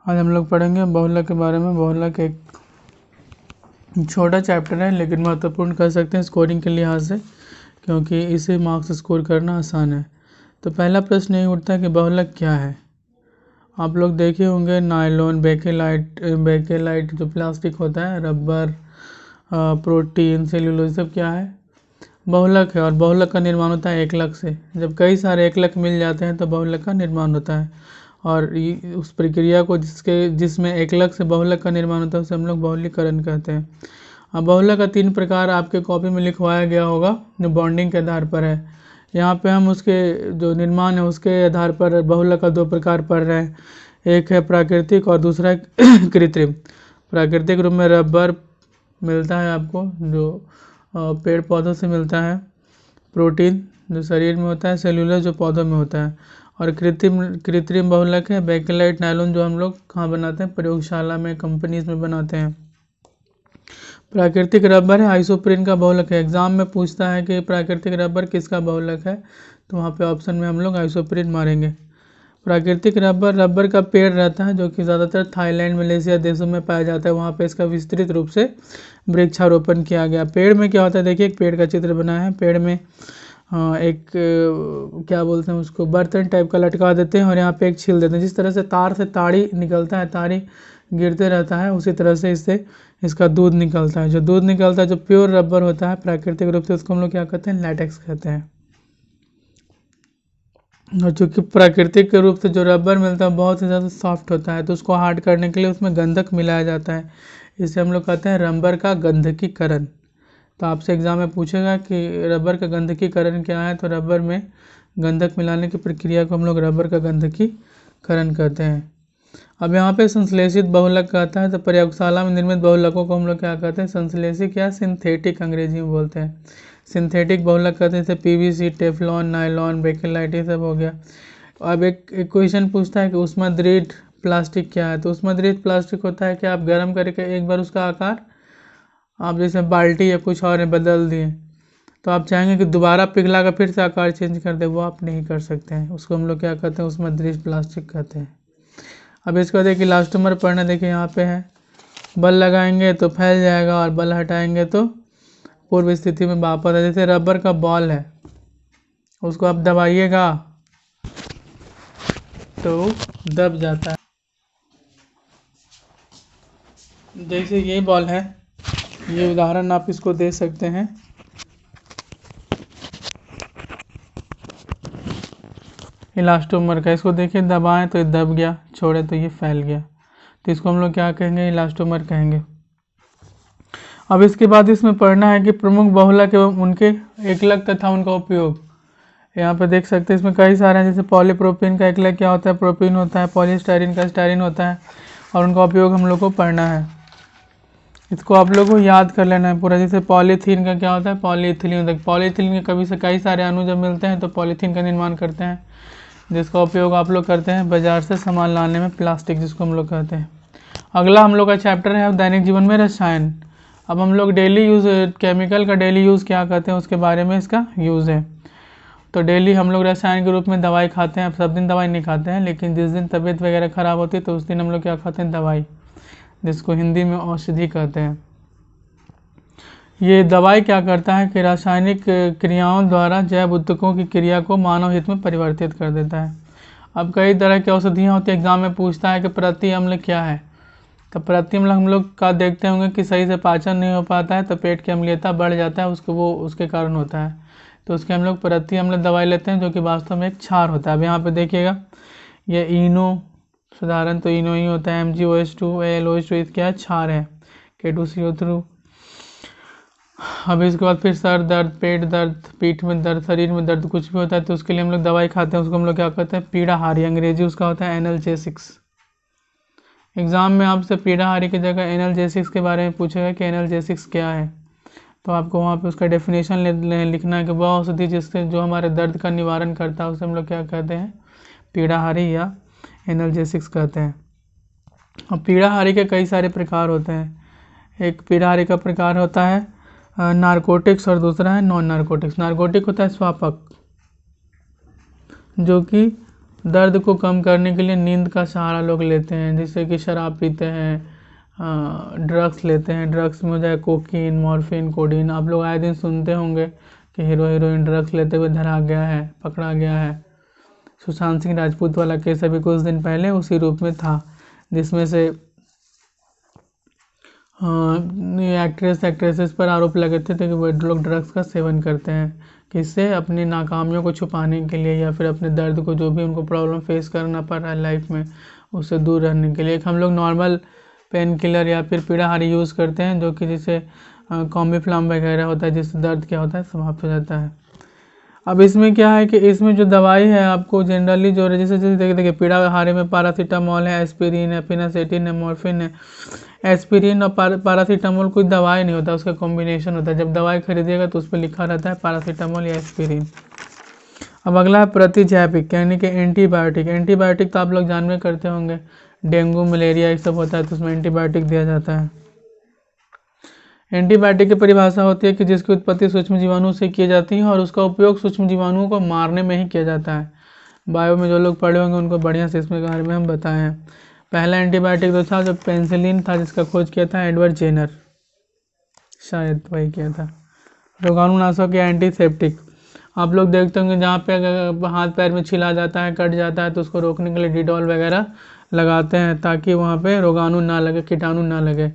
आज हम लोग पढ़ेंगे बहुलक के बारे में। बहुलक एक छोटा चैप्टर है लेकिन महत्वपूर्ण कह सकते हैं स्कोरिंग के लिहाज से, क्योंकि इसे मार्क्स स्कोर करना आसान है। तो पहला प्रश्न यही उठता है कि बहुलक क्या है। आप लोग देखे होंगे नायलॉन, बेकेलाइट जो प्लास्टिक होता है, रबर, प्रोटीन, सेल्यूलोज, सब क्या है, बहुलक है। और बहुलक का निर्माण होता है एकलक से। जब कई सारे एकलक मिल जाते हैं तो बहुलक का निर्माण होता है। और उस प्रक्रिया को जिसमें एकलक से बहुलक का निर्माण होता है उसे हम लोग बहुलीकरण कहते हैं। अब बहुलक का 3 प्रकार आपके कॉपी में लिखवाया गया होगा जो बॉन्डिंग के आधार पर है। यहाँ पे हम उसके जो निर्माण है उसके आधार पर बहुलक का 2 प्रकार पढ़ रहे हैं। एक है प्राकृतिक और दूसरा है कृत्रिम। प्राकृतिक रूप में रबर मिलता है आपको जो पेड़ पौधों से मिलता है, प्रोटीन जो शरीर में होता है, सेल्यूलर जो पौधों में होता है। और कृत्रिम बहुलक है बेकेलाइट, नायलॉन जो हम लोग कहाँ बनाते हैं, प्रयोगशाला में, कंपनीज में बनाते हैं। प्राकृतिक रबर है आइसोप्रीन का बहुलक है। एग्जाम में पूछता है कि प्राकृतिक रबर किसका बहुलक है, तो वहाँ पे ऑप्शन में हम लोग आइसोप्रीन मारेंगे। प्राकृतिक रबर का पेड़ रहता है जो कि ज़्यादातर थाईलैंड, मलेशिया देशों में पाया जाता है। वहाँ पे इसका विस्तृत रूप से वृक्षारोपण किया गया। पेड़ में क्या होता है, देखिए एक पेड़ का चित्र बनाया है। पेड़ में एक क्या बोलते हैं उसको, बर्तन टाइप का लटका देते हैं और यहाँ पे एक छील देते हैं। जिस तरह से तार से ताड़ी निकलता है, ताड़ी गिरते रहता है, उसी तरह से इससे इसका दूध निकलता है। जो दूध निकलता है जो प्योर रबर होता है प्राकृतिक रूप से, उसको हम लोग क्या कहते हैं, लैटेक्स कहते हैं। और चूँकि प्राकृतिक के रूप से जो रबर मिलता है बहुत ही ज़्यादा सॉफ्ट होता है, तो उसको हार्ड करने के लिए उसमें गंधक मिलाया जाता है। इसे हम लोग कहते हैं रबर का गंधकीकरण। तो आपसे एग्जाम में पूछेगा कि रबर का गंधकीकरण क्या है, तो रबर में गंधक मिलाने की प्रक्रिया को हम लोग रबर का गंधकीकरण कहते हैं। अब यहाँ पे संश्लेषित बहुलक कहता है, तो प्रयोगशाला में निर्मित बहुलकों को हम लोग क्या कहते हैं, संश्लेषित या सिंथेटिक अंग्रेजी में बोलते हैं। सिंथेटिक बहुलक कहते हैं, जैसे पीवीसी, टेफलॉन, नायलॉन, बेकेलाइट, ये सब हो गया। अब एक क्वेश्चन पूछता है कि ऊष्मादृढ़ प्लास्टिक क्या है, तो ऊष्मादृढ़ प्लास्टिक होता है कि आप गर्म करके एक बार उसका आकार, आप जैसे बाल्टी या कुछ और बदल दिए तो आप चाहेंगे कि दोबारा पिघला कर फिर से आकार चेंज कर दे, वो आप नहीं कर सकते हैं। उसको हम लोग क्या कहते हैं, ऊष्मादृढ़ प्लास्टिक कहते हैं। अब इसको देखिए इलास्टोमर पढ़ना, देखिए यहाँ पे है, बल लगाएंगे तो फैल जाएगा और बल हटाएंगे तो पूर्व स्थिति में वापस है। जैसे रबर का बॉल है, उसको आप दबाइएगा तो दब जाता है। जैसे ये बॉल है, ये उदाहरण आप इसको दे सकते हैं। इलास्टोमर का, इसको देखिए दबाएं तो ये दब गया, छोड़े तो ये फैल गया, तो इसको हम लोग क्या कहेंगे, इलास्टोमर कहेंगे। अब इसके बाद इसमें पढ़ना है कि प्रमुख बहुलक एवं उनके एकलक तथा उनका उपयोग। यहाँ पे देख सकते हैं इसमें कई सारे हैं, जैसे पॉलीप्रोपीन का एकलक क्या होता है, प्रोपीन होता है। पॉलीस्टाइरीन का स्टाइरीन होता है, और उनका उपयोग हम लोग को पढ़ना है। इसको आप लोग को याद कर लेना है पूरा। जैसे पॉलीथीन का क्या होता है, पॉलीइथिलीन होता है। पॉलीइथिलीन के कभी से कई सारे अणु जब मिलते हैं तो पॉलीथीन का निर्माण करते हैं, जिसका उपयोग आप लोग करते हैं बाजार से सामान लाने में, प्लास्टिक जिसको हम लोग कहते हैं। अगला हम लोग का चैप्टर है दैनिक जीवन में रसायन। अब हम लोग डेली यूज़, केमिकल का डेली यूज़ क्या कहते हैं उसके बारे में इसका यूज़ है। तो डेली हम लोग रसायन के रूप में दवाई खाते हैं। अब सब दिन दवाई नहीं खाते हैं, लेकिन जिस दिन तबीयत वगैरह ख़राब होती है तो उस दिन हम लोग क्या खाते हैं, दवाई, जिसको हिंदी में औषधि कहते हैं। ये दवाई क्या करता है कि रासायनिक क्रियाओं द्वारा जैव ऊतकों की क्रिया को मानव हित में परिवर्तित कर देता है। अब कई तरह की औषधियाँ होती है, एग्जाम में पूछता है कि प्रति अम्ल क्या है। तो प्रति अम्ल हम लोग का देखते होंगे कि सही से पाचन नहीं हो पाता है तो पेट की अम्लीयता बढ़ जाता है, उसके कारण होता है। तो उसके हम लोग प्रति अम्ल दवाई लेते हैं, जो कि वास्तव में एक क्षार होता है। अब यहाँ पे देखिएगा ये इनो, साधारण तो इनो ही होता है, MgOH2, AlOH2, क्या है, क्षार है, K2CO3। अब इसके बाद फिर सर दर्द, पेट दर्द, पीठ में दर्द, शरीर में दर्द, कुछ भी होता है तो उसके लिए हम लोग दवाई खाते हैं, उसको हम लोग क्या कहते हैं, पीड़ाहारी। अंग्रेजी उसका होता है एनाल्जेसिक्स। एग्जाम में आपसे पीड़ाहारी की जगह एनाल्जेसिक्स के बारे में पूछेगा कि एनाल्जेसिक्स क्या है, तो आपको वहाँ पे उसका डेफिनेशन लिखना है कि वह औषधि जिससे जो हमारे दर्द का निवारण करता है उसे हम लोग क्या कहते हैं, पीड़ाहारी या एनाल्जेसिक्स कहते हैं। और पीड़ाहारी के कई सारे प्रकार होते हैं। एक पीड़ाहारी का प्रकार होता है नारकोटिक्स और दूसरा है नॉन नारकोटिक्स। नारकोटिक होता है स्वापक, जो कि दर्द को कम करने के लिए नींद का सहारा लोग लेते हैं, जैसे कि शराब पीते हैं, ड्रग्स लेते हैं। ड्रग्स में हो जाए कोकीन, मॉर्फिन, कोडीन। आप लोग आए दिन सुनते होंगे कि हीरो हीरोइन ड्रग्स लेते हुए धरा गया है, पकड़ा गया है। सुशांत सिंह राजपूत वाला केस अभी कुछ दिन पहले उसी रूप में था, जिसमें से एक्ट्रेसेस पर आरोप लगे थे कि वो लोग ड्रग्स का सेवन करते हैं, किससे? अपनी नाकामियों को छुपाने के लिए या फिर अपने दर्द को, जो भी उनको प्रॉब्लम फेस करना पड़ रहा है लाइफ में, उससे दूर रहने के लिए। एक हम लोग नॉर्मल पेन किलर या फिर पीड़ाहारी यूज़ करते हैं, जो कि जैसे कॉम्बिफ्लाम वगैरह होता है, जिससे दर्द क्या होता है, समाप्त हो जाता है। अब इसमें क्या है कि इसमें जो दवाई है आपको जनरली जो जैसे देखिए पीड़ाहारी में पैरासीटामॉल है, एस्पिरिन है, फिनासेटिन है, मॉर्फिन है। एस्पिरिन और पैरासीटामोल कोई दवाई नहीं होता, उसका कॉम्बिनेशन होता है। जब दवाई खरीदिएगा तो उस पर लिखा रहता है पैरासीटामोल या एस्पिरिन। अब अगला है प्रतिजैविक यानी कि एंटीबायोटिक। एंटीबायोटिक तो आप लोग जानबे करते होंगे, डेंगू, मलेरिया ये सब होता है तो उसमें एंटीबायोटिक दिया जाता है। एंटीबायोटिक की परिभाषा होती है कि जिसकी उत्पत्ति सूक्ष्म जीवाणु से की जाती है और उसका उपयोग सूक्ष्म जीवाणुओं को मारने में ही किया जाता है। बायो में जो लोग पढ़े होंगे उनको बढ़िया से इसमें बारे में हम बताए हैं। पहला एंटीबायोटिक तो था जो पेनिसिलिन था, जिसका खोज किया था एडवर्ड जेनर, शायद वही किया था। रोगाणुनाशक या एंटीसेप्टिक, आप लोग देखते होंगे जहाँ पे अगर हाथ पैर में छिला जाता है, कट जाता है, तो उसको रोकने के लिए डिटॉल वगैरह लगाते हैं ताकि वहाँ पे रोगाणु ना लगे, कीटाणु ना लगे।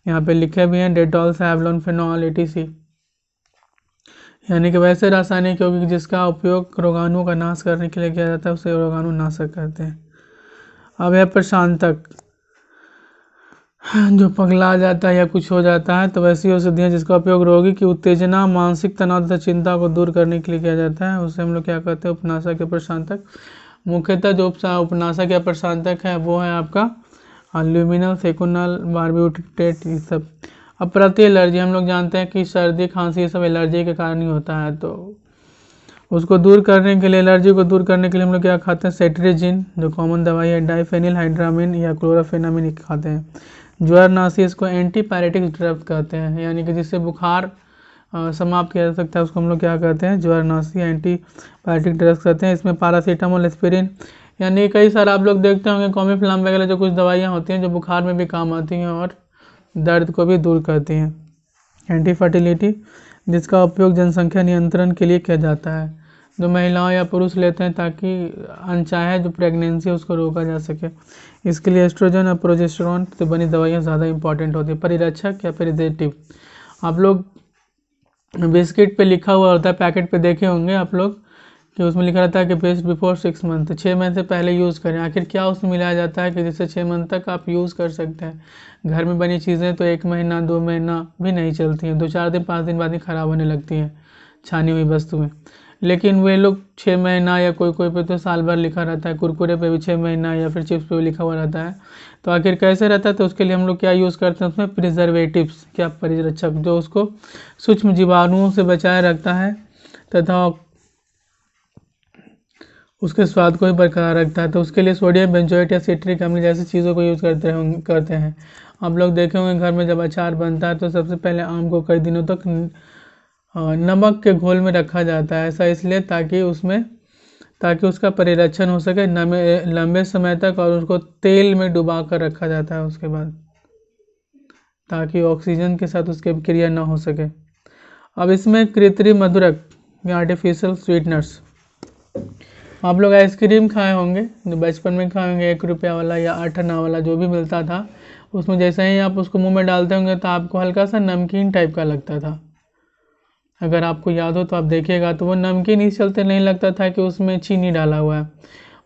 यहाँ पे लिखे भी हैं डेटॉल, सैवलॉन, फिनॉल, एटीसी, यानी कि वैसे रासायनिक यौगिक जिसका उपयोग रोगाणुओं का नाश करने के लिए किया जाता है उसे रोगाणु नाशक कहते हैं। अब है प्रशांतक, जो पगला जाता है या कुछ हो जाता है तो वैसी औषधियाँ जिसका उपयोग रोगी की उत्तेजना, मानसिक तनाव तथा चिंता को दूर करने के लिए किया जाता है, उसे हम लोग क्या कहते हैं? उपनाशक या प्रशांतक। मुख्यतः जो उपनाशक या प्रशांतक है वो है आपका ल्यूमिनल, सेकुनल, बारबिटूरेट, ये सब। अब प्रति एलर्जी, हम लोग जानते हैं कि सर्दी, खांसी ये सब एलर्जी के कारण ही होता है, तो उसको दूर करने के लिए, एलर्जी को दूर करने के लिए हम लोग क्या खाते हैं? सेट्रिजिन, जो कॉमन दवाई है, डाइफेनिल हाइड्रामिन या क्लोराफेनामिन खाते हैं। ज्वरनाशी, इसको एंटीपायरेटिक ड्रग्स कहते हैं, यानी कि जिससे बुखार समाप्त किया जा सकता है, उसको हम लोग क्या कहते हैं? ज्वरनाशी, एंटीपायरेटिक ड्रग्स कहते हैं। इसमें पैरासीटामोल, एस्पिरिन, यानी कई सारे आप लोग देखते होंगे कॉम्बिफ्लाम वगैरह, जो कुछ दवाइयाँ होती हैं जो बुखार में भी काम आती हैं और दर्द को भी दूर करती हैं। एंटीफर्टिलिटी, जिसका उपयोग जनसंख्या नियंत्रण के लिए किया जाता है, जो महिलाओं या पुरुष लेते हैं ताकि अनचाहे जो प्रेगनेंसी है उसको रोका जा सके। इसके लिए एस्ट्रोजन और प्रोजेस्टेरोन से बनी दवाइयाँ ज़्यादा इंपॉर्टेंट होती है। परिरक्षक या प्रिजेटिव, आप लोग बिस्किट पे लिखा हुआ होता है, पैकेट पे देखे होंगे आप लोग कि उसमें लिखा रहता है कि बेस्ट बिफोर 6 मंथ, 6 महीने से पहले यूज़ करें। आखिर क्या उसमें मिलाया जाता है कि जिससे 6 मंथ तक आप यूज़ कर सकते हैं? घर में बनी चीज़ें तो 1 महीना 2 महीना भी नहीं चलती हैं, 2-4 दिन 5 दिन बाद ही ख़राब होने लगती हैं छानी हुई वस्तुएं। लेकिन वे लोग 6 महीना या कोई पे तो साल भर लिखा रहता है, कुरकुरे पे भी 6 महीना या फिर चिप्स पे भी लिखा हुआ रहता है। तो आखिर कैसे रहता है? तो उसके लिए हम लोग क्या यूज़ करते हैं? उसमें प्रिजर्वेटिव्स, क्या परिरक्षक, जो उसको सूक्ष्म जीवाणुओं से बचाए रखता है तथा उसके स्वाद को भी बरकरार रखता है। तो उसके लिए सोडियम बेंजोएट या सिट्रिक अम्ल जैसी चीज़ों को यूज़ करते हैं। आप लोग देखे होंगे घर में जब अचार बनता है तो सबसे पहले आम को कई दिनों तक नमक के घोल में रखा जाता है। ऐसा इसलिए ताकि उसका परिरक्षण हो सके लंबे समय तक, और उसको तेल में डुबा कर रखा जाता है उसके बाद, ताकि ऑक्सीजन के साथ उसकी क्रिया ना हो सके। अब इसमें कृत्रिम मधुरक या आर्टिफिशियल स्वीटनर्स, आप लोग आइसक्रीम खाए होंगे, जो बचपन में खाए होंगे 1 रुपया वाला या 8 आना वाला जो भी मिलता था, उसमें जैसे ही आप उसको मुंह में डालते होंगे तो आपको हल्का सा नमकीन टाइप का लगता था। अगर आपको याद हो तो आप देखिएगा, तो वो नमकीन इस चलते नहीं लगता था कि उसमें चीनी डाला हुआ है,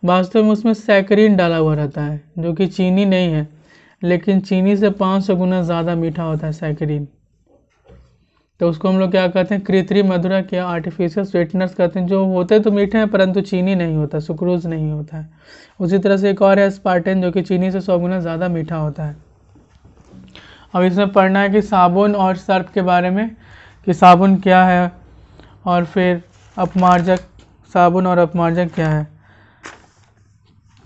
वास्तव में उसमें सैकरीन डाला हुआ रहता है, जो कि चीनी नहीं है, लेकिन चीनी से 500 गुना ज़्यादा मीठा होता है सैकरीन। तो उसको हम लोग क्या कहते हैं? कृत्रिम मधुरक या आर्टिफिशियल स्वीटनर्स कहते हैं, जो होते तो मीठे हैं परंतु चीनी नहीं होता, सुक्रोज नहीं होता है। उसी तरह से एक और है स्पार्टेन, जो कि चीनी से 100 गुना ज़्यादा मीठा होता है। अब इसमें पढ़ना है कि साबुन और सर्फ के बारे में, कि साबुन क्या है और फिर अपमार्जक, साबुन और अपमार्जक क्या है।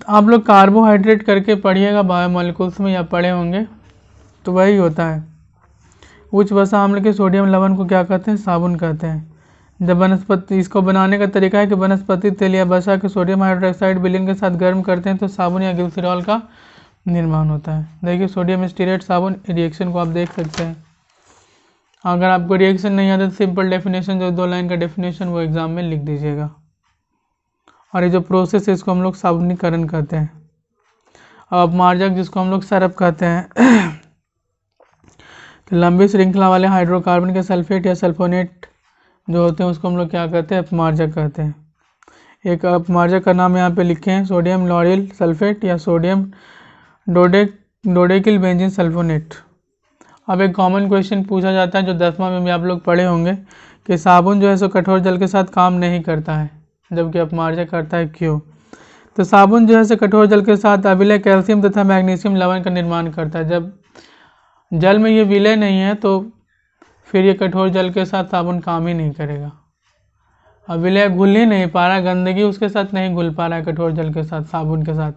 आप लोग कार्बोहाइड्रेट करके पढ़िएगा बायोमोलिकुल्स में, या पढ़े होंगे, तो वही होता है। उच्च वसा अम्ल के सोडियम लवण को क्या कहते हैं? साबुन कहते हैं। जब वनस्पति, इसको बनाने का तरीका है कि वनस्पति तेल या वसा के सोडियम हाइड्रोक्साइड विलयन के साथ गर्म करते हैं तो साबुन या ग्लिसरॉल का निर्माण होता है। देखिए सोडियम स्टीरेट साबुन रिएक्शन को आप देख सकते हैं। अगर आपको रिएक्शन नहीं आता तो सिंपल डेफिनेशन, जो 2 लाइन का डेफिनेशन, वो एग्जाम में लिख दीजिएगा। और ये जो प्रोसेस है इसको हम लोग साबुनीकरण कहते हैं। अब अपमार्जक, जिसको हम लोग सरप कहते हैं तो लंबी श्रृंखला वाले हाइड्रोकार्बन के सल्फेट या सल्फोनेट जो होते हैं उसको हम लोग क्या कहते हैं, अपमार्जक कहते हैं। एक अपमार्जक का नाम यहाँ पे लिखे हैं, सोडियम लॉरिल सल्फेट या सोडियम डोडेकिल बेंजीन सल्फोनेट। अब एक कॉमन क्वेश्चन पूछा जाता है जो 10वां में भी आप लोग पढ़े होंगे कि साबुन जो है सो कठोर जल के साथ काम नहीं करता है जबकि अपमार्जक करता है, क्यों? तो साबुन जो है सो कठोर जल के साथ अविलय कैल्शियम तथा मैग्नीशियम लवण का निर्माण करता है। जब जल में ये विलय नहीं है तो फिर ये कठोर जल के साथ साबुन काम ही नहीं करेगा। अब विलय घुल ही नहीं पा रहा है, गंदगी उसके साथ नहीं घुल पा रहा है कठोर जल के साथ, साबुन के साथ,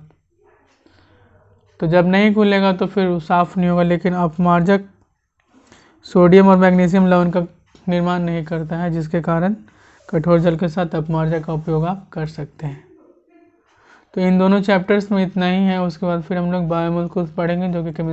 तो जब नहीं घुलेगा तो फिर साफ नहीं होगा। लेकिन अपमार्जक सोडियम और मैग्नीशियम लवण का निर्माण नहीं करता है, जिसके कारण कठोर जल के साथ अपमार्जक का उपयोग आप कर सकते हैं। तो इन दोनों चैप्टर्स में इतना ही है। उसके बाद फिर हम लोग बायोमोलेक्यूल्स पढ़ेंगे जो कि केमिस्ट्री